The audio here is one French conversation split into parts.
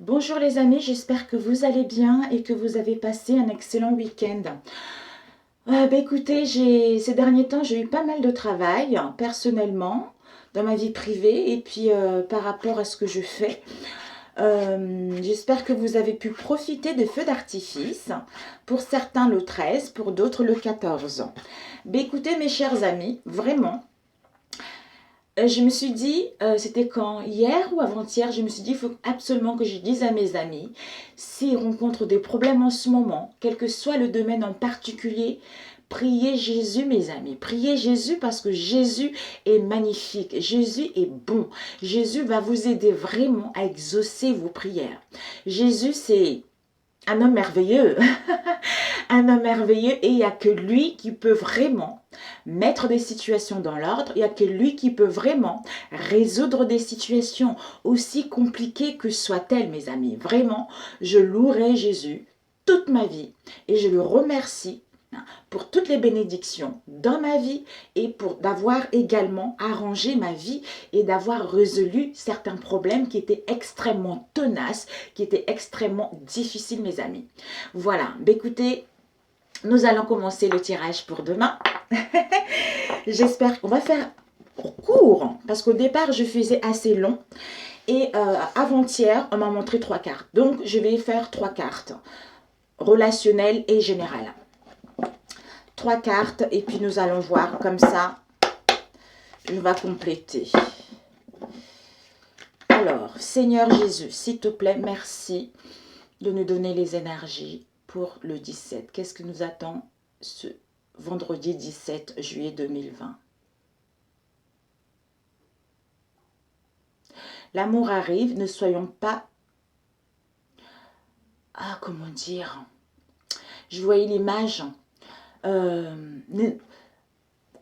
Bonjour les amis, j'espère que vous allez bien et que vous avez passé un excellent week-end. Écoutez, ces derniers temps, j'ai eu pas mal de travail personnellement, dans ma vie privée et puis par rapport à ce que je fais. J'espère que vous avez pu profiter des feux d'artifice. Pour certains le 13, pour d'autres le 14. Écoutez mes chers amis, vraiment, je me suis dit, c'était quand? Hier ou avant-hier, je me suis dit, il faut absolument que je dise à mes amis, s'ils rencontrent des problèmes en ce moment, quel que soit le domaine en particulier, priez Jésus, mes amis. Priez Jésus parce que Jésus est magnifique. Jésus est bon. Jésus va vous aider vraiment à exaucer vos prières. Jésus, c'est un homme merveilleux. Un homme merveilleux et il n'y a que lui qui peut vraiment mettre des situations dans l'ordre. Il n'y a que lui qui peut vraiment résoudre des situations aussi compliquées que soient-elles, mes amis. Vraiment, je louerai Jésus toute ma vie et je le remercie pour toutes les bénédictions dans ma vie et pour d'avoir également arrangé ma vie et d'avoir résolu certains problèmes qui étaient extrêmement tenaces, qui étaient extrêmement difficiles, mes amis. Voilà, écoutez, nous allons commencer le tirage pour demain. J'espère qu'on va faire court, parce qu'au départ, je faisais assez long. Et avant-hier, on m'a montré 3 cartes. Donc, je vais faire 3 cartes, relationnelles et générales. 3 cartes, et puis nous allons voir comme ça. Je vais compléter. Alors, Seigneur Jésus, s'il te plaît, merci de nous donner les énergies pour le 17. Qu'est-ce que nous attend ce vendredi 17 juillet 2020? L'amour arrive, ne soyons pas... comment dire? Je voyais l'image. On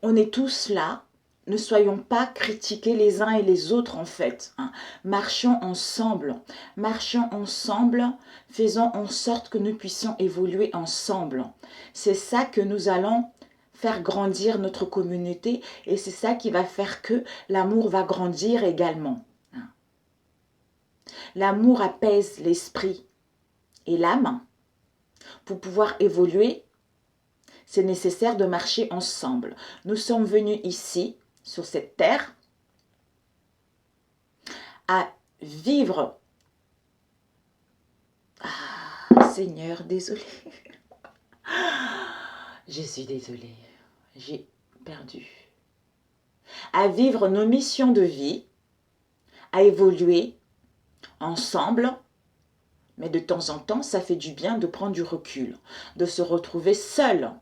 est tous là. Ne soyons pas critiqués les uns et les autres en fait. Marchons ensemble. Marchons ensemble. Faisons en sorte que nous puissions évoluer ensemble. C'est ça que nous allons faire grandir notre communauté et c'est ça qui va faire que l'amour va grandir également. L'amour apaise l'esprit et l'âme. Pour pouvoir évoluer, c'est nécessaire de marcher ensemble. Nous sommes venus ici, sur cette terre, à vivre. Seigneur, désolé. Je suis désolée. J'ai perdu. À vivre nos missions de vie, à évoluer ensemble. Mais de temps en temps, ça fait du bien de prendre du recul, de se retrouver seul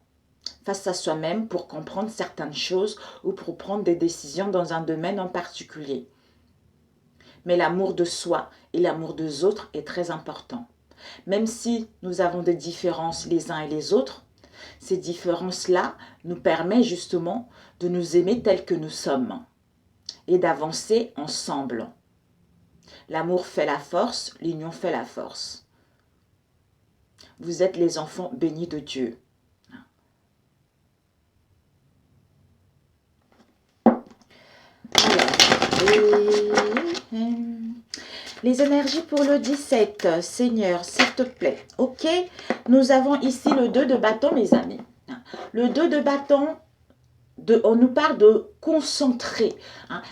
face à soi-même pour comprendre certaines choses ou pour prendre des décisions dans un domaine en particulier. Mais l'amour de soi et l'amour des autres est très important. Même si nous avons des différences les uns et les autres, ces différences-là nous permettent justement de nous aimer tels que nous sommes et d'avancer ensemble. L'amour fait la force, l'union fait la force. Vous êtes les enfants bénis de Dieu. Les énergies pour le 17, Seigneur, s'il te plaît. Ok, nous avons ici le 2 de bâton, mes amis. Le 2 de bâton, on nous parle de concentrer,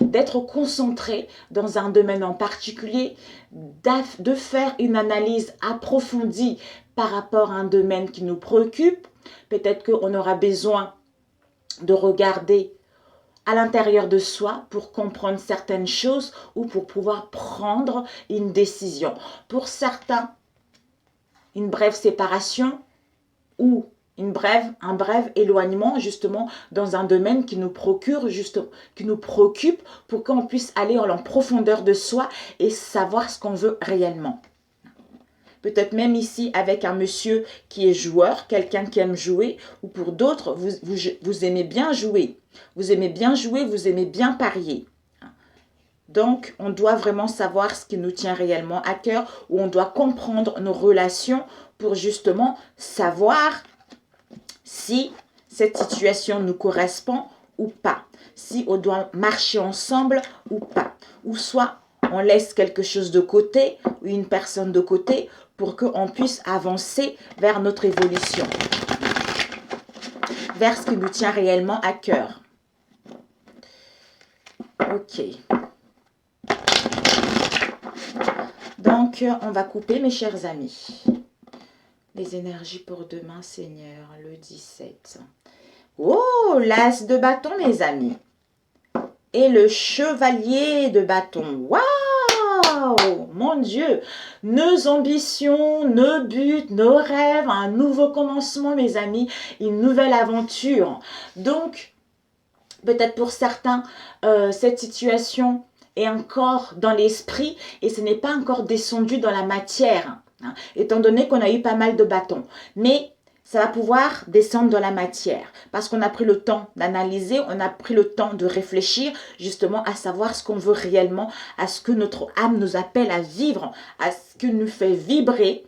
d'être concentré dans un domaine en particulier, de faire une analyse approfondie par rapport à un domaine qui nous préoccupe. Peut-être qu'on aura besoin de regarder à l'intérieur de soi pour comprendre certaines choses ou pour pouvoir prendre une décision. Pour certains, une brève séparation ou un bref éloignement justement dans un domaine qui nous procure qui nous préoccupe pour qu'on puisse aller en profondeur de soi et savoir ce qu'on veut réellement. Peut-être même ici avec un monsieur qui est joueur, quelqu'un qui aime jouer, ou pour d'autres, vous aimez bien jouer. Vous aimez bien jouer, vous aimez bien parier. Donc, on doit vraiment savoir ce qui nous tient réellement à cœur, ou on doit comprendre nos relations pour justement savoir si cette situation nous correspond ou pas, si on doit marcher ensemble ou pas, ou soit on laisse quelque chose de côté ou une personne de côté pour qu'on puisse avancer vers notre évolution, vers ce qui nous tient réellement à cœur. Ok. Donc, on va couper, mes chers amis. Les énergies pour demain, Seigneur, le 17. Oh, l'as de bâton, mes amis. Et le chevalier de bâton. Waouh! Mon Dieu! Nos ambitions, nos buts, nos rêves, un nouveau commencement, mes amis, une nouvelle aventure. Donc, peut-être pour certains, cette situation est encore dans l'esprit et ce n'est pas encore descendu dans la matière, hein, étant donné qu'on a eu pas mal de bâtons. Mais ça va pouvoir descendre dans la matière parce qu'on a pris le temps d'analyser, on a pris le temps de réfléchir justement à savoir ce qu'on veut réellement, à ce que notre âme nous appelle à vivre, à ce qui nous fait vibrer,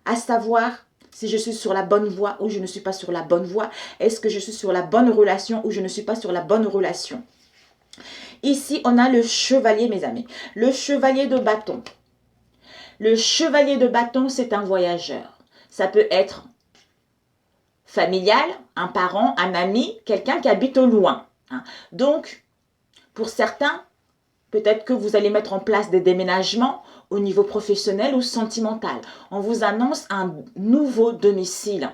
à savoir si je suis sur la bonne voie ou je ne suis pas sur la bonne voie. Est-ce que je suis sur la bonne relation ou je ne suis pas sur la bonne relation? Ici, on a le chevalier, mes amis. Le chevalier de bâton. Le chevalier de bâton, c'est un voyageur. Ça peut être familial, un parent, un ami, quelqu'un qui habite au loin. Donc, pour certains, peut-être que vous allez mettre en place des déménagements au niveau professionnel ou sentimental. On vous annonce un nouveau domicile.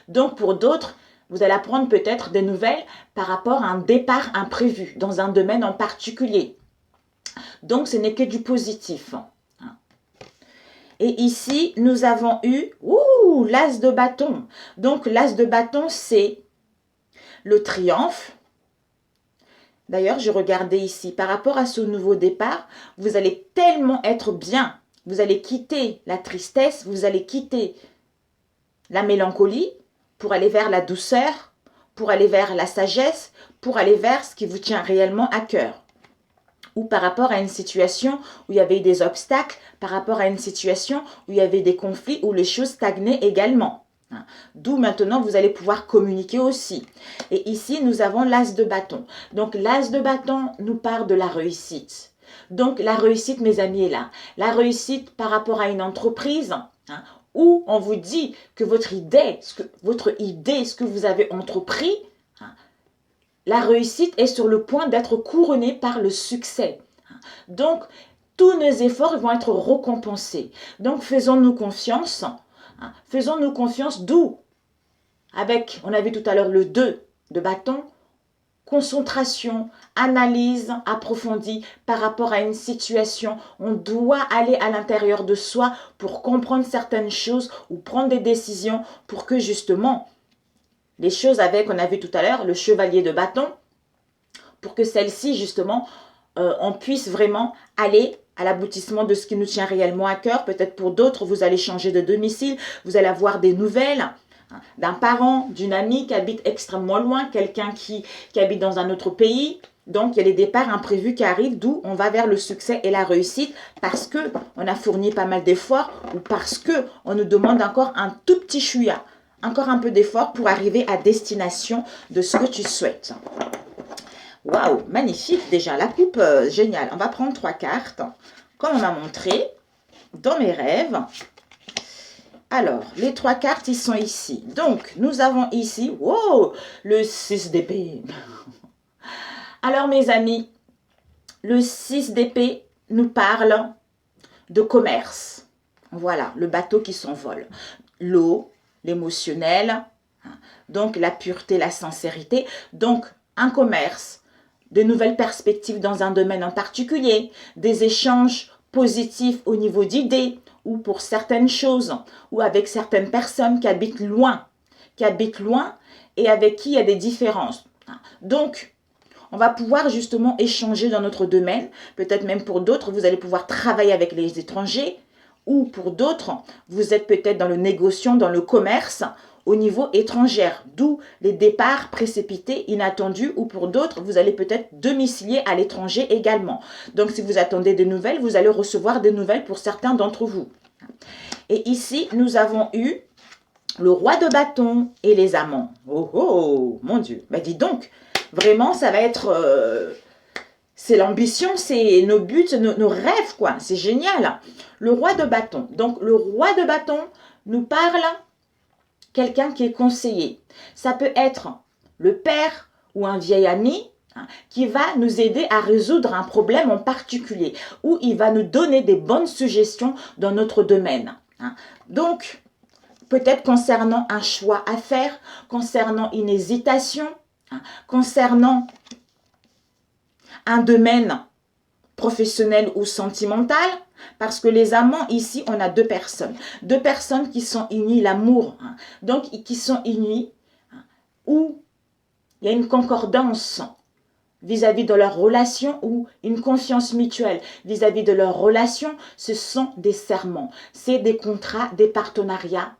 Donc, pour d'autres, vous allez apprendre peut-être des nouvelles par rapport à un départ imprévu dans un domaine en particulier. Donc, ce n'est que du positif. Et ici, nous avons eu l'as de bâton. Donc, l'as de bâton, c'est le triomphe. D'ailleurs, je regardais ici, par rapport à ce nouveau départ, vous allez tellement être bien. Vous allez quitter la tristesse, vous allez quitter la mélancolie pour aller vers la douceur, pour aller vers la sagesse, pour aller vers ce qui vous tient réellement à cœur. Ou par rapport à une situation où il y avait des obstacles, par rapport à une situation où il y avait des conflits, où les choses stagnaient également. D'où maintenant vous allez pouvoir communiquer aussi. Et ici nous avons l'as de bâton. Donc l'as de bâton nous parle de la réussite. Donc la réussite, mes amis, est là. La réussite par rapport à une entreprise, où on vous dit que votre idée, ce que vous avez entrepris, la réussite est sur le point d'être couronnée par le succès. Donc tous nos efforts vont être récompensés. Donc faisons-nous confiance. Faisons-nous confiance, d'où, avec, on a vu tout à l'heure le 2 de bâton, concentration, analyse approfondie par rapport à une situation. On doit aller à l'intérieur de soi pour comprendre certaines choses ou prendre des décisions pour que justement, les choses avec, on a vu tout à l'heure, le chevalier de bâton, pour que celle-ci justement, on puisse vraiment aller à l'aboutissement de ce qui nous tient réellement à cœur. Peut-être pour d'autres, vous allez changer de domicile, vous allez avoir des nouvelles d'un parent, d'une amie qui habite extrêmement loin, quelqu'un qui habite dans un autre pays. Donc, il y a des départs imprévus qui arrivent, d'où on va vers le succès et la réussite parce qu'on a fourni pas mal d'efforts ou parce qu'on nous demande encore un tout petit chouïa, encore un peu d'effort pour arriver à destination de ce que tu souhaites. Waouh, magnifique déjà, la coupe, géniale. On va prendre 3 cartes, comme on m'a montré dans mes rêves. Alors, les 3 cartes, ils sont ici. Donc, nous avons ici, le 6 d'épée. Alors, mes amis, le 6 d'épée nous parle de commerce. Voilà, le bateau qui s'envole. L'eau, l'émotionnel, donc la pureté, la sincérité. Donc, un commerce, de nouvelles perspectives dans un domaine en particulier, des échanges positifs au niveau d'idées ou pour certaines choses ou avec certaines personnes qui habitent loin et avec qui il y a des différences. Donc, on va pouvoir justement échanger dans notre domaine. Peut-être même pour d'autres, vous allez pouvoir travailler avec les étrangers ou pour d'autres, vous êtes peut-être dans le négociant, dans le commerce au niveau étranger, d'où les départs précipités, inattendus, ou pour d'autres, vous allez peut-être domicilier à l'étranger également. Donc, si vous attendez des nouvelles, vous allez recevoir des nouvelles pour certains d'entre vous. Et ici, nous avons eu le roi de bâton et les amants. Oh, mon Dieu. Ben, dis donc, vraiment, ça va être c'est l'ambition, c'est nos buts, nos rêves, quoi. C'est génial. Le roi de bâton. Donc, le roi de bâton nous parle quelqu'un qui est conseiller. Ça peut être le père ou un vieil ami qui va nous aider à résoudre un problème en particulier ou il va nous donner des bonnes suggestions dans notre domaine. Donc, peut-être concernant un choix à faire, concernant une hésitation, concernant un domaine professionnel ou sentimental, parce que les amants, ici, on a deux personnes qui sont unies, l'amour, donc qui sont unies, où il y a une concordance vis-à-vis de leur relation ou une confiance mutuelle vis-à-vis de leur relation. Ce sont des serments, c'est des contrats, des partenariats,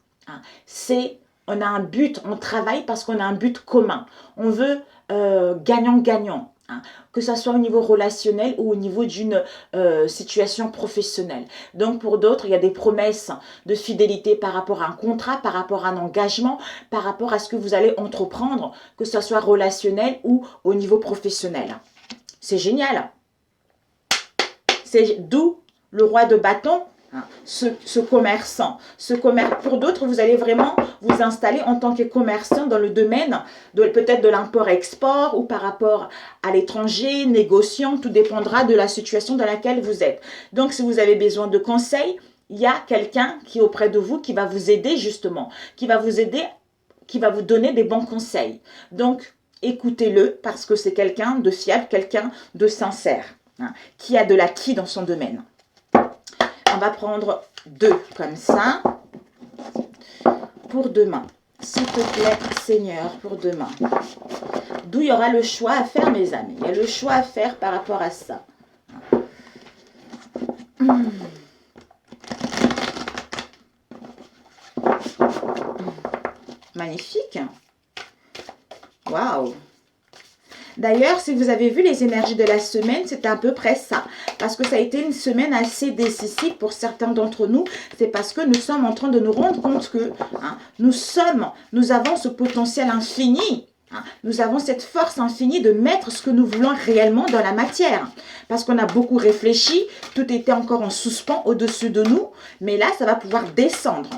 on a un but, on travaille parce qu'on a un but commun, on veut gagnant-gagnant. Que ce soit au niveau relationnel ou au niveau d'une situation professionnelle. Donc pour d'autres, il y a des promesses de fidélité par rapport à un contrat, par rapport à un engagement, par rapport à ce que vous allez entreprendre, que ce soit relationnel ou au niveau professionnel. C'est génial. C'est d'où le roi de bâton, ce commerçant. Pour d'autres, vous allez vraiment vous installer en tant que commerçant dans le domaine peut-être de l'import-export ou par rapport à l'étranger, négociant, tout dépendra de la situation dans laquelle vous êtes. Donc, si vous avez besoin de conseils, il y a quelqu'un qui est auprès de vous qui va vous aider justement, qui va vous donner des bons conseils. Donc, écoutez-le parce que c'est quelqu'un de fiable, quelqu'un de sincère, qui a de l'acquis dans son domaine. On va prendre 2 comme ça pour demain. S'il te plaît, Seigneur, pour demain. D'où il y aura le choix à faire, mes amis. Il y a le choix à faire par rapport à ça. Magnifique. Waouh. D'ailleurs, si vous avez vu les énergies de la semaine, c'était à peu près ça. Parce que ça a été une semaine assez décisive pour certains d'entre nous. C'est parce que nous sommes en train de nous rendre compte que nous avons ce potentiel infini. Nous avons cette force infinie de mettre ce que nous voulons réellement dans la matière. Parce qu'on a beaucoup réfléchi, tout était encore en suspens au-dessus de nous. Mais là, ça va pouvoir descendre.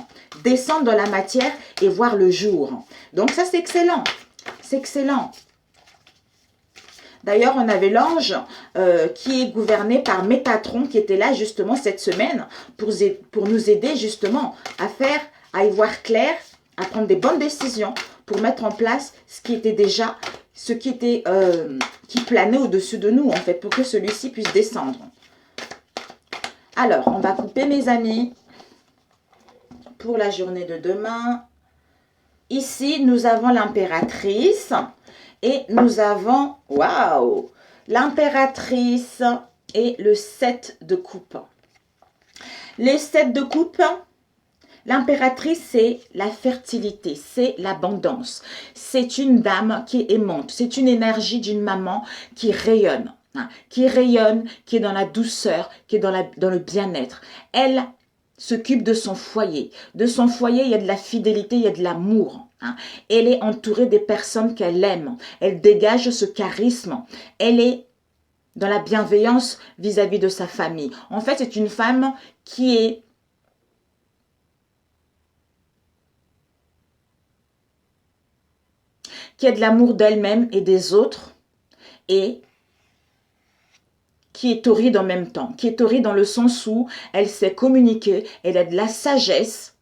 Descendre dans la matière et voir le jour. Donc ça, c'est excellent. C'est excellent. D'ailleurs, on avait l'ange qui est gouverné par Métatron qui était là justement cette semaine pour nous aider justement à y voir clair, à prendre des bonnes décisions pour mettre en place qui planait au-dessus de nous en fait, pour que celui-ci puisse descendre. Alors, on va couper mes amis pour la journée de demain. Ici, nous avons l'impératrice. Et nous avons, waouh, l'impératrice et le 7 de coupe. Les 7 de coupe, l'impératrice, c'est la fertilité, c'est l'abondance. C'est une dame qui est aimante, c'est une énergie d'une maman qui rayonne, qui est dans la douceur, qui est dans le bien-être. Elle s'occupe de son foyer. De son foyer, il y a de la fidélité, il y a de l'amour. Elle est entourée des personnes qu'elle aime. Elle dégage ce charisme. Elle est dans la bienveillance vis-à-vis de sa famille. En fait, c'est une femme qui a de l'amour d'elle-même et des autres et qui est torride en même temps. Qui est torride dans le sens où elle sait communiquer, elle a de la sagesse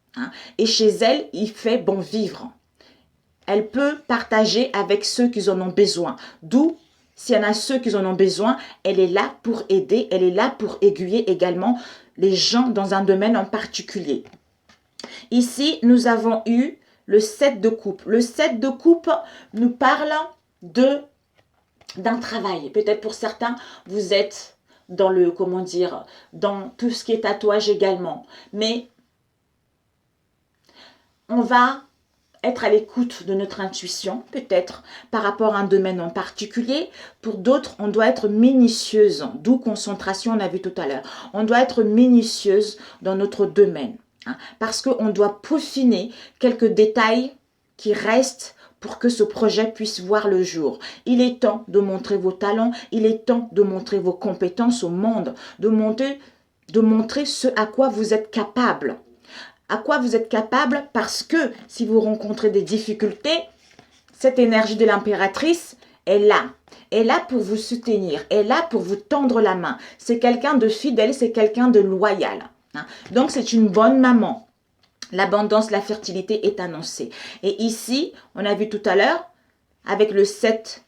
et chez elle, il fait bon vivre. Elle peut partager avec ceux qui en ont besoin. D'où, s'il y en a ceux qui en ont besoin, elle est là pour aider, elle est là pour aiguiller également les gens dans un domaine en particulier. Ici, nous avons eu le 7 de coupe. Le 7 de coupe nous parle d'un travail. Peut-être pour certains, vous êtes dans dans tout ce qui est tatouage également. Mais on va être à l'écoute de notre intuition, peut-être par rapport à un domaine en particulier. Pour d'autres, on doit être minutieuse, d'où concentration, on a vu tout à l'heure. On doit être minutieuse dans notre domaine, parce qu'on doit peaufiner quelques détails qui restent pour que ce projet puisse voir le jour. Il est temps de montrer vos talents, il est temps de montrer vos compétences au monde, de montrer ce à quoi vous êtes capable. À quoi vous êtes capable parce que si vous rencontrez des difficultés, cette énergie de l'impératrice est là pour vous soutenir, est là pour vous tendre la main. C'est quelqu'un de fidèle, c'est quelqu'un de loyal. Donc c'est une bonne maman. L'abondance, la fertilité est annoncée. Et ici, on a vu tout à l'heure, avec le 7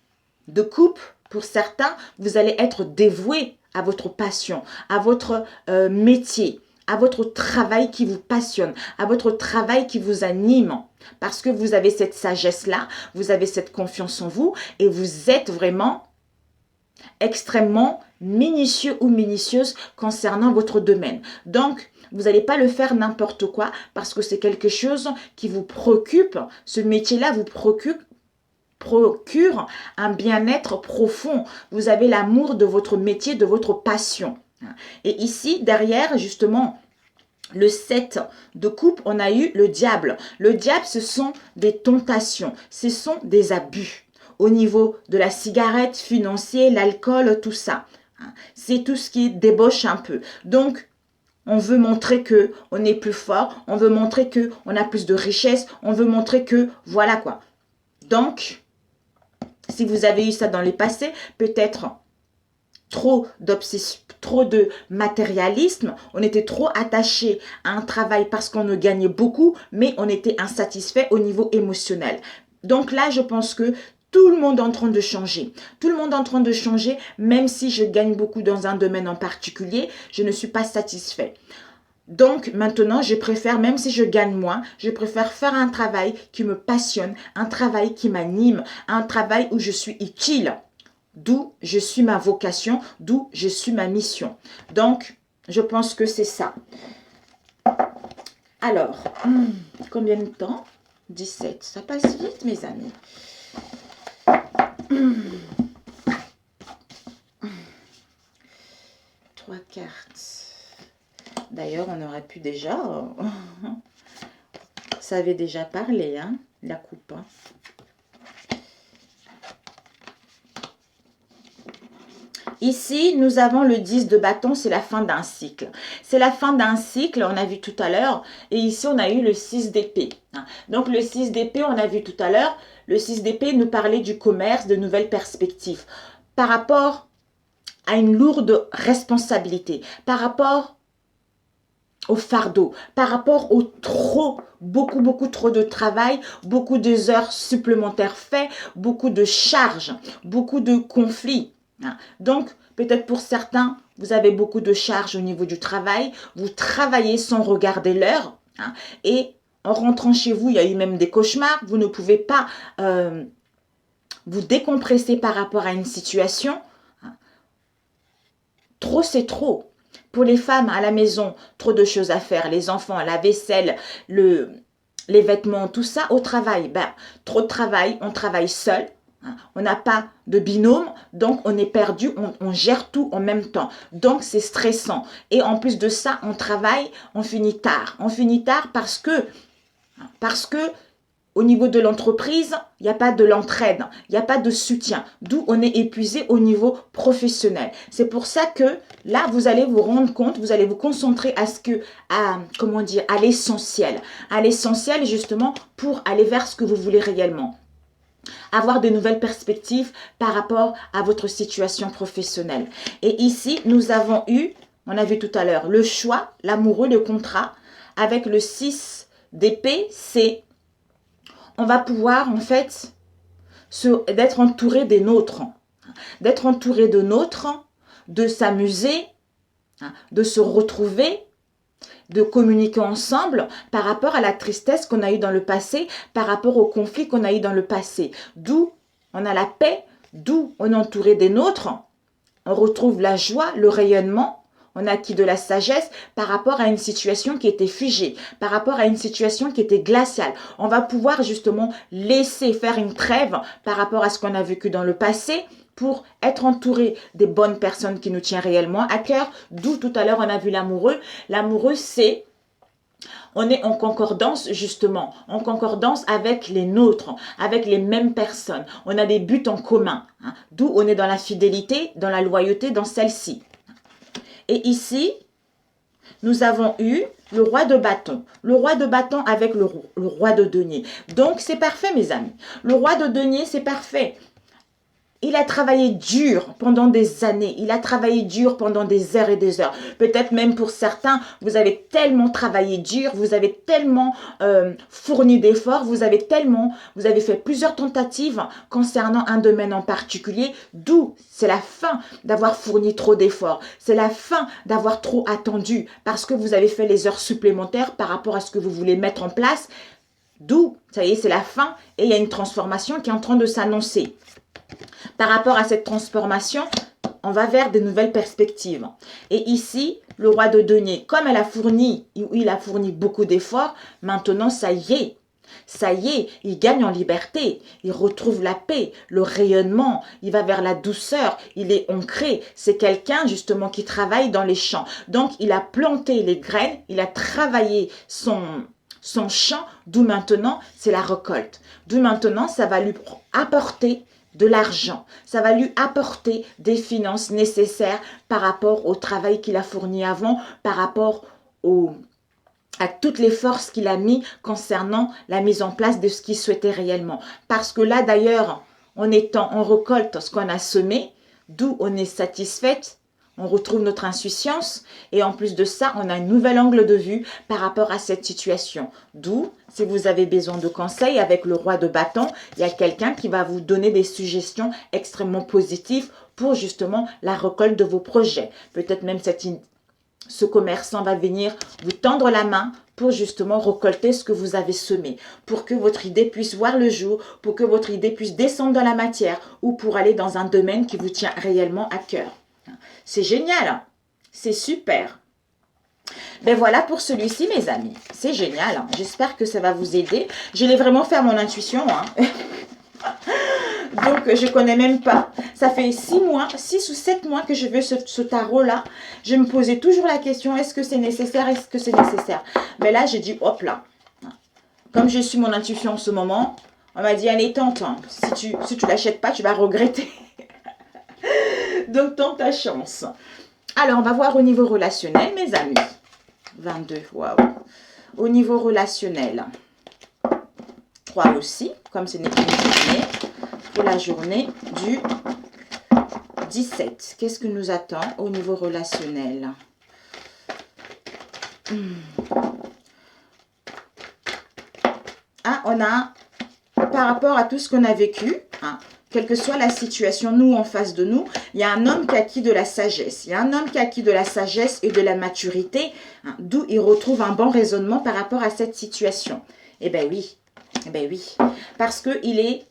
de coupe, pour certains, vous allez être dévoué à votre passion, à votre métier, à votre travail qui vous passionne, à votre travail qui vous anime. Parce que vous avez cette sagesse-là, vous avez cette confiance en vous et vous êtes vraiment extrêmement minutieux ou minutieuse concernant votre domaine. Donc, vous n'allez pas le faire n'importe quoi parce que c'est quelque chose qui vous préoccupe. Ce métier-là vous procure un bien-être profond. Vous avez l'amour de votre métier, de votre passion. Et ici, derrière, justement, le 7 de coupe, on a eu le diable. Le diable, ce sont des tentations, ce sont des abus. Au niveau de la cigarette, financier, l'alcool, tout ça. C'est tout ce qui débauche un peu. Donc, on veut montrer que on est plus fort, on veut montrer que on a plus de richesse, on veut montrer que voilà quoi. Donc, si vous avez eu ça dans le passé, peut-être trop d'obsession, trop de matérialisme, on était trop attaché à un travail parce qu'on ne gagnait beaucoup, mais on était insatisfait au niveau émotionnel. Donc là, je pense que tout le monde est en train de changer. Tout le monde est en train de changer, même si je gagne beaucoup dans un domaine en particulier, je ne suis pas satisfait. Donc maintenant, je préfère, même si je gagne moins, je préfère faire un travail qui me passionne, un travail qui m'anime, un travail où je suis utile. D'où je suis ma vocation, d'où je suis ma mission. Donc, je pense que c'est ça. Alors, combien de temps? 17. Ça passe vite, mes amis. 3 cartes. D'ailleurs, on aurait pu déjà... ça avait déjà parlé, hein, la coupe. Hein. Ici, nous avons le 10 de bâton, c'est la fin d'un cycle. C'est la fin d'un cycle, on a vu tout à l'heure. Et ici, on a eu le 6 d'épée. Donc, le 6 d'épée, on a vu tout à l'heure. Le 6 d'épée nous parlait du commerce, de nouvelles perspectives. Par rapport à une lourde responsabilité. Par rapport au fardeau. Par rapport au beaucoup trop de travail. Beaucoup d'heures supplémentaires faites. Beaucoup de charges. Beaucoup de conflits. Donc, peut-être pour certains, vous avez beaucoup de charges au niveau du travail. Vous travaillez sans regarder l'heure. Et en rentrant chez vous, il y a eu même des cauchemars. Vous ne pouvez pas vous décompresser par rapport à une situation. Trop, c'est trop. Pour les femmes à la maison, trop de choses à faire. Les enfants, la vaisselle, les vêtements, tout ça. Au travail, trop de travail, on travaille seul. On n'a pas de binôme, donc on est perdu, on gère tout en même temps. Donc c'est stressant. Et en plus de ça, on travaille, on finit tard. On finit tard parce que au niveau de l'entreprise, il n'y a pas de l'entraide, il n'y a pas de soutien. D'où on est épuisé au niveau professionnel. C'est pour ça que là, vous allez vous rendre compte, vous allez vous concentrer à l'essentiel. À l'essentiel justement pour aller vers ce que vous voulez réellement. Avoir de nouvelles perspectives par rapport à votre situation professionnelle. Et ici, nous avons eu, on a vu tout à l'heure, le choix, l'amoureux, le contrat. Avec le 6 d'épée, c'est, on va pouvoir en fait d'être entouré des nôtres. D'être entouré de nôtres, de s'amuser, de se retrouver, de communiquer ensemble par rapport à la tristesse qu'on a eue dans le passé, par rapport au conflit qu'on a eu dans le passé. D'où on a la paix, d'où on est entouré des nôtres, on retrouve la joie, le rayonnement, on a acquis de la sagesse par rapport à une situation qui était figée, par rapport à une situation qui était glaciale. On va pouvoir justement laisser faire une trêve par rapport à ce qu'on a vécu dans le passé, pour être entouré des bonnes personnes qui nous tiennent réellement à cœur. D'où tout à l'heure on a vu l'amoureux. L'amoureux, c'est On est en concordance justement, en concordance avec les nôtres, avec les mêmes personnes. On a des buts en commun, hein, d'où on est dans la fidélité, dans la loyauté, dans celle-ci. Et ici, nous avons eu le roi de bâton. Le roi de bâton avec le roi de denier. Donc, c'est parfait, mes amis. Le roi de denier, c'est parfait. Il a travaillé dur pendant des années. Il a travaillé dur pendant des heures et des heures. Peut-être même pour certains, vous avez tellement travaillé dur, vous avez tellement fourni d'efforts, vous avez fait plusieurs tentatives concernant un domaine en particulier, d'où c'est la fin d'avoir fourni trop d'efforts. C'est la fin d'avoir trop attendu parce que vous avez fait les heures supplémentaires par rapport à ce que vous voulez mettre en place. D'où, ça y est, c'est la fin et il y a une transformation qui est en train de s'annoncer. Par rapport à cette transformation, on va vers de nouvelles perspectives. Et ici, le roi de denier, comme il a fourni beaucoup d'efforts, maintenant, ça y est, il gagne en liberté, il retrouve la paix, le rayonnement, il va vers la douceur, il est ancré. C'est quelqu'un justement qui travaille dans les champs. Donc, il a planté les graines, il a travaillé son champ, d'où maintenant, c'est la récolte. D'où maintenant, ça va lui apporter de l'argent. Ça va lui apporter des finances nécessaires par rapport au travail qu'il a fourni avant, par rapport à toutes les forces qu'il a mis concernant la mise en place de ce qu'il souhaitait réellement. Parce que là, d'ailleurs, on récolte ce qu'on a semé, d'où on est satisfaite, on retrouve notre insouciance et en plus de ça, on a un nouvel angle de vue par rapport à cette situation. D'où, si vous avez besoin de conseils avec le roi de bâton, il y a quelqu'un qui va vous donner des suggestions extrêmement positives pour justement la récolte de vos projets. Peut-être même ce commerçant va venir vous tendre la main pour justement récolter ce que vous avez semé, pour que votre idée puisse voir le jour, pour que votre idée puisse descendre dans la matière ou pour aller dans un domaine qui vous tient réellement à cœur. C'est génial, c'est super. Ben voilà pour celui-ci, mes amis. C'est génial, j'espère que ça va vous aider. Je l'ai vraiment fait à mon intuition, Donc, je ne connais même pas. Ça fait 6 ou 7 mois que je veux ce tarot-là. Je me posais toujours la question, est-ce que c'est nécessaire? Est-ce que c'est nécessaire? Mais là, j'ai dit, hop là. Comme je suis mon intuition en ce moment, on m'a dit, allez, tente. Si tu ne l'achètes pas, tu vas regretter. Donc, tente ta chance. Alors, on va voir au niveau relationnel, mes amis. 22, waouh. Au niveau relationnel. 3 aussi, comme ce n'est qu'une journée. Pour la journée du 17. Qu'est-ce que nous attend au niveau relationnel? Ah, on a, par rapport à tout ce qu'on a vécu, quelle que soit la situation, nous en face de nous, il y a un homme qui a acquis de la sagesse. Il y a un homme qui a acquis de la sagesse et de la maturité, d'où il retrouve un bon raisonnement par rapport à cette situation. Eh bien oui, parce qu'il est...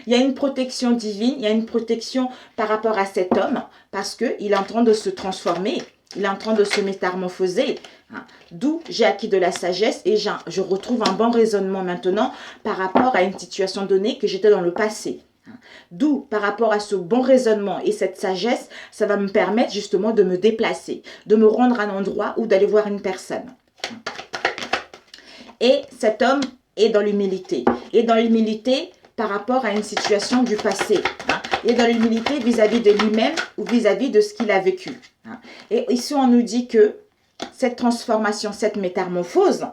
il y a une protection divine, il y a une protection par rapport à cet homme, parce qu'il est en train de se transformer, il est en train de se métamorphoser. D'où j'ai acquis de la sagesse et je retrouve un bon raisonnement maintenant par rapport à une situation donnée que j'étais dans le passé. D'où, par rapport à ce bon raisonnement et cette sagesse, ça va me permettre justement de me déplacer, de me rendre à un endroit ou d'aller voir une personne. Et cet homme est dans l'humilité. Et dans l'humilité par rapport à une situation du passé. Et dans l'humilité vis-à-vis de lui-même ou vis-à-vis de ce qu'il a vécu. Et ici, on nous dit que cette transformation, cette métamorphose,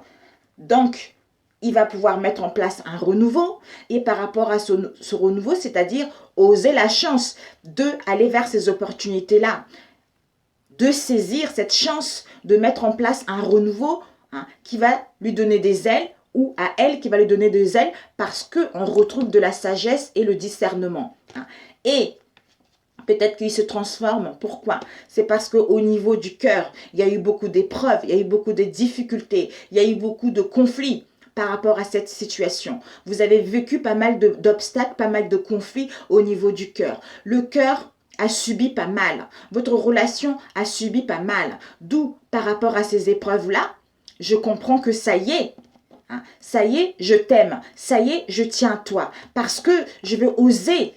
donc, il va pouvoir mettre en place un renouveau. Et par rapport à ce renouveau, c'est-à-dire oser la chance d'aller vers ces opportunités-là, de saisir cette chance de mettre en place un renouveau qui va lui donner des ailes ou à elle qui va lui donner des ailes parce qu'on retrouve de la sagesse et le discernement. Et peut-être qu'il se transforme. Pourquoi? C'est parce qu'au niveau du cœur, il y a eu beaucoup d'épreuves, il y a eu beaucoup de difficultés, il y a eu beaucoup de conflits par rapport à cette situation. Vous avez vécu pas mal d'obstacles, pas mal de conflits au niveau du cœur. Le cœur a subi pas mal. Votre relation a subi pas mal. D'où, par rapport à ces épreuves-là, je comprends que ça y est, ça y est, je t'aime. Ça y est, je tiens à toi. Parce que je veux oser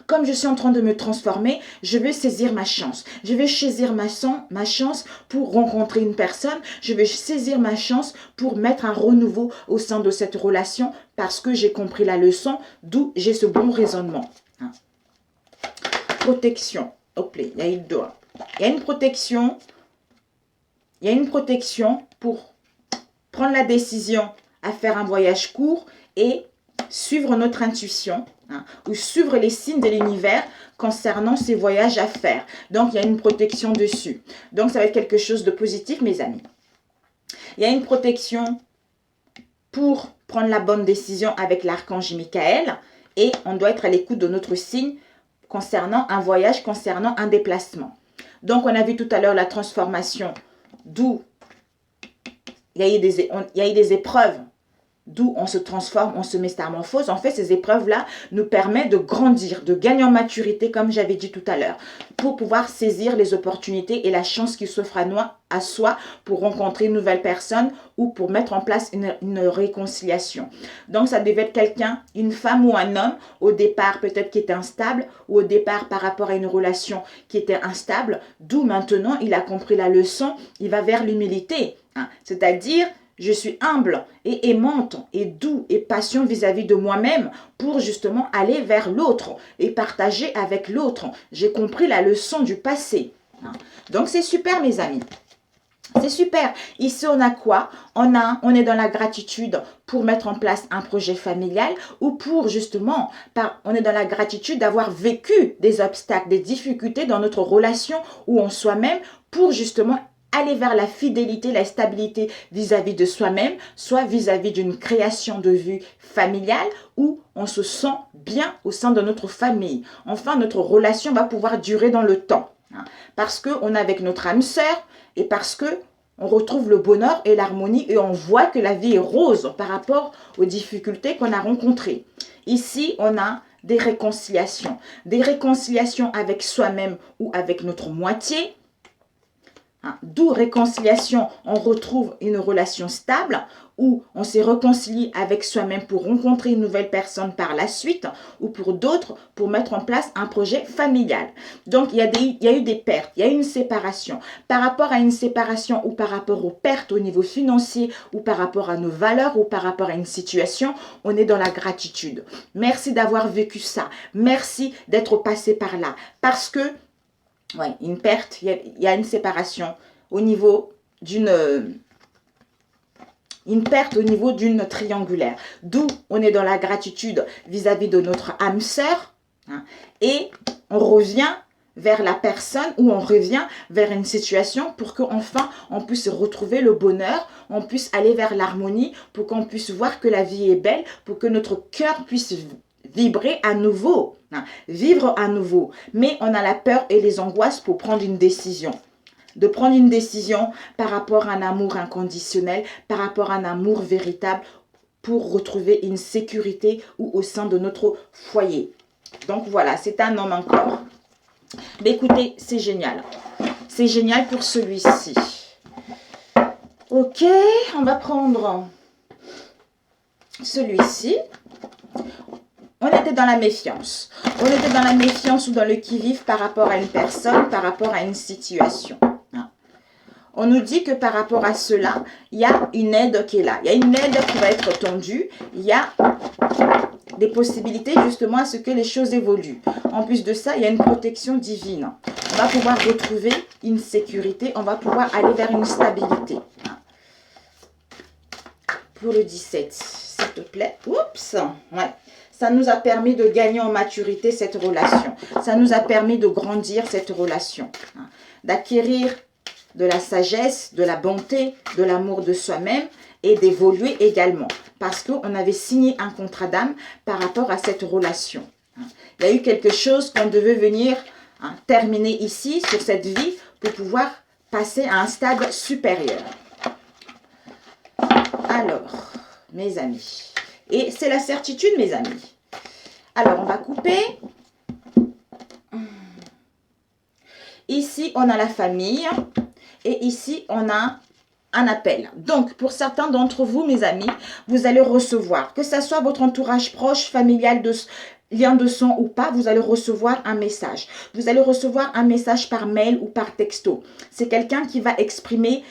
Comme je suis en train de me transformer, je vais saisir ma chance. Je vais saisir ma chance pour rencontrer une personne. Je vais saisir ma chance pour mettre un renouveau au sein de cette relation parce que j'ai compris la leçon, d'où j'ai ce bon raisonnement. Hein. Protection. Hop là, il y a eu deux. Il y a une protection. Il y a une protection pour prendre la décision à faire un voyage court et suivre notre intuition, hein, ou suivre les signes de l'univers concernant ces voyages à faire. Donc, il y a une protection dessus. Donc, ça va être quelque chose de positif, mes amis. Il y a une protection pour prendre la bonne décision avec l'archange Michael et on doit être à l'écoute de notre signe concernant un voyage, concernant un déplacement. Donc, on a vu tout à l'heure la transformation, d'où il y a eu des épreuves, d'où on se transforme, on se métamorphose. En fait, ces épreuves-là nous permettent de grandir, de gagner en maturité, comme j'avais dit tout à l'heure, pour pouvoir saisir les opportunités et la chance qui s'offre à soi pour rencontrer une nouvelle personne ou pour mettre en place une réconciliation. Donc, ça devait être quelqu'un, une femme ou un homme, au départ peut-être qui était instable ou au départ par rapport à une relation qui était instable, d'où maintenant il a compris la leçon, il va vers l'humilité, hein, c'est-à-dire je suis humble et aimante et doux et patient vis-à-vis de moi-même pour justement aller vers l'autre et partager avec l'autre. J'ai compris la leçon du passé. Donc c'est super mes amis. C'est super. Ici, on a quoi? On est dans la gratitude pour mettre en place un projet familial ou pour justement, on est dans la gratitude d'avoir vécu des obstacles, des difficultés dans notre relation ou en soi-même pour justement aller vers la fidélité, la stabilité vis-à-vis de soi-même, soit vis-à-vis d'une création de vie familiale où on se sent bien au sein de notre famille. Enfin, notre relation va pouvoir durer dans le temps. Parce qu'on est avec notre âme sœur et parce que on retrouve le bonheur et l'harmonie et on voit que la vie est rose par rapport aux difficultés qu'on a rencontrées. Ici, on a des réconciliations avec soi-même ou avec notre moitié. D'où réconciliation, on retrouve une relation stable où on s'est réconcilié avec soi-même pour rencontrer une nouvelle personne par la suite ou pour d'autres pour mettre en place un projet familial. Donc, il y a eu des pertes, il y a eu une séparation. Par rapport à une séparation ou par rapport aux pertes au niveau financier ou par rapport à nos valeurs ou par rapport à une situation, on est dans la gratitude. Merci d'avoir vécu ça. Merci d'être passé par là. Parce que ouais, une perte, il y a une séparation au niveau d'une triangulaire. D'où on est dans la gratitude vis-à-vis de notre âme sœur, hein, et on revient vers la personne ou on revient vers une situation pour qu'enfin on puisse retrouver le bonheur, on puisse aller vers l'harmonie, pour qu'on puisse voir que la vie est belle, pour que notre cœur puisse vibrer à nouveau, hein, vivre à nouveau. Mais on a la peur et les angoisses pour prendre une décision. De prendre une décision par rapport à un amour inconditionnel, par rapport à un amour véritable pour retrouver une sécurité ou au sein de notre foyer. Donc voilà, c'est un homme encore. Mais écoutez, c'est génial. C'est génial pour celui-ci. Ok, on va prendre celui-ci. On était dans la méfiance. On était dans la méfiance ou dans le qui-vive par rapport à une personne, par rapport à une situation. On nous dit que par rapport à cela, il y a une aide qui est là. Il y a une aide qui va être tendue. Il y a des possibilités justement à ce que les choses évoluent. En plus de ça, il y a une protection divine. On va pouvoir retrouver une sécurité. On va pouvoir aller vers une stabilité. Pour le 17, s'il te plaît. Oups, ouais. Ça nous a permis de gagner en maturité cette relation. Ça nous a permis de grandir cette relation. D'acquérir de la sagesse, de la bonté, de l'amour de soi-même et d'évoluer également. Parce qu'on avait signé un contrat d'âme par rapport à cette relation. Il y a eu quelque chose qu'on devait venir terminer ici, sur cette vie, pour pouvoir passer à un stade supérieur. Alors, mes amis, et c'est la certitude, mes amis. Alors, on va couper. Ici, on a la famille. Et ici, on a un appel. Donc, pour certains d'entre vous, mes amis, vous allez recevoir, que ce soit votre entourage proche, familial, lien de sang ou pas, vous allez recevoir un message. Vous allez recevoir un message par mail ou par texto. C'est quelqu'un qui va exprimer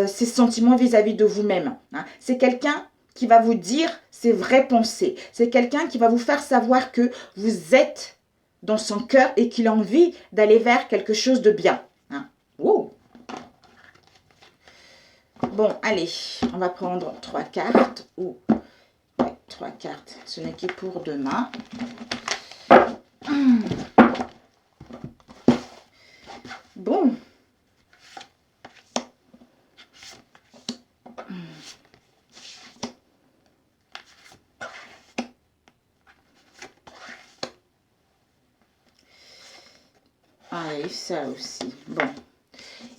ses sentiments vis-à-vis de vous-même. Hein. C'est quelqu'un qui va vous dire ses vraies pensées. C'est quelqu'un qui va vous faire savoir que vous êtes dans son cœur et qu'il a envie d'aller vers quelque chose de bien. Hein. Wow. Bon, allez, on va prendre 3 cartes. Ou 3 cartes, ce n'est que pour demain. Bon. Ah, et ça aussi. Bon.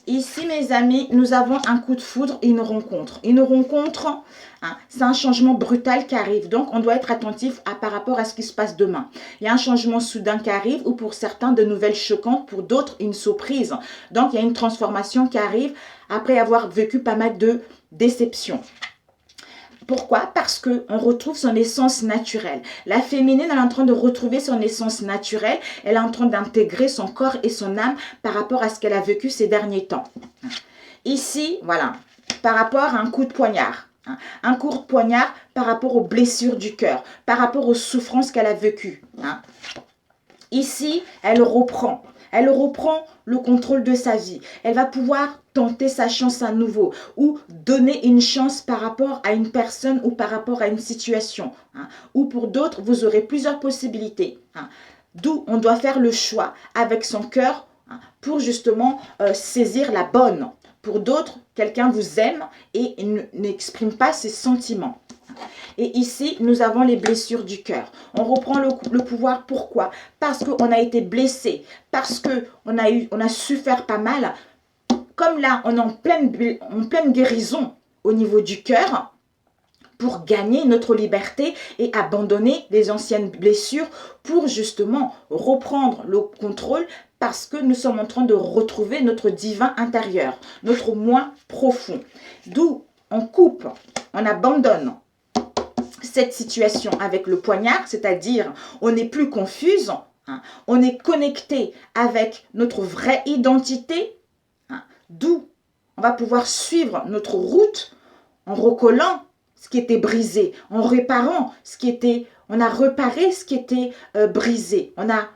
Ici, mes amis, nous avons un coup de foudre et une rencontre. Une rencontre, hein, c'est un changement brutal qui arrive. Donc, on doit être attentif par rapport à ce qui se passe demain. Il y a un changement soudain qui arrive ou pour certains, de nouvelles choquantes, pour d'autres, une surprise. Donc, il y a une transformation qui arrive après avoir vécu pas mal de déceptions. Pourquoi? Parce qu'on retrouve son essence naturelle. La féminine, elle est en train de retrouver son essence naturelle. Elle est en train d'intégrer son corps et son âme par rapport à ce qu'elle a vécu ces derniers temps. Ici, voilà, par rapport à un coup de poignard. Un coup de poignard par rapport aux blessures du cœur, par rapport aux souffrances qu'elle a vécues. Ici, elle reprend. Elle reprend le contrôle de sa vie. Elle va pouvoir tenter sa chance à nouveau ou donner une chance par rapport à une personne ou par rapport à une situation. Ou pour d'autres, vous aurez plusieurs possibilités. D'où on doit faire le choix avec son cœur pour justement saisir la bonne. Pour d'autres, quelqu'un vous aime et n'exprime pas ses sentiments. Et ici, nous avons les blessures du cœur. On reprend le pouvoir. Pourquoi? Parce qu'on a été blessé, parce qu'on a souffert pas mal. Comme là, on est en pleine guérison au niveau du cœur pour gagner notre liberté et abandonner les anciennes blessures pour justement reprendre le contrôle parce que nous sommes en train de retrouver notre divin intérieur, notre moi profond. D'où on coupe, on abandonne cette situation avec le poignard, c'est-à-dire on n'est plus confuse, on est connecté avec notre vraie identité, d'où on va pouvoir suivre notre route en recollant ce qui était brisé, en réparant ce qui était, on a réparé ce qui était brisé, on a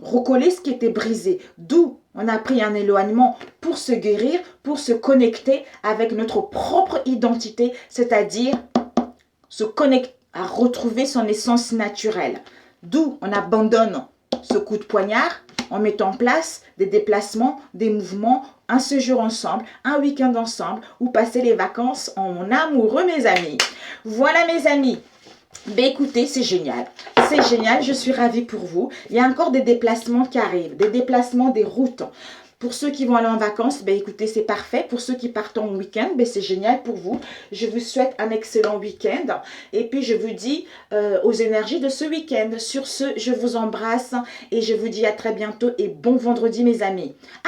recollé ce qui était brisé, d'où on a pris un éloignement pour se guérir, pour se connecter avec notre propre identité, c'est-à-dire se connecter à retrouver son essence naturelle. D'où on abandonne ce coup de poignard en mettant en place des déplacements, des mouvements, un séjour ensemble, un week-end ensemble ou passer les vacances en amoureux, mes amis. Voilà, mes amis. Ben écoutez, c'est génial. C'est génial, je suis ravie pour vous. Il y a encore des déplacements qui arrivent, des déplacements des routes. Pour ceux qui vont aller en vacances, ben écoutez, c'est parfait. Pour ceux qui partent en week-end, ben c'est génial pour vous. Je vous souhaite un excellent week-end. Et puis, je vous dis aux énergies de ce week-end. Sur ce, je vous embrasse et je vous dis à très bientôt et bon vendredi, mes amis. Ah,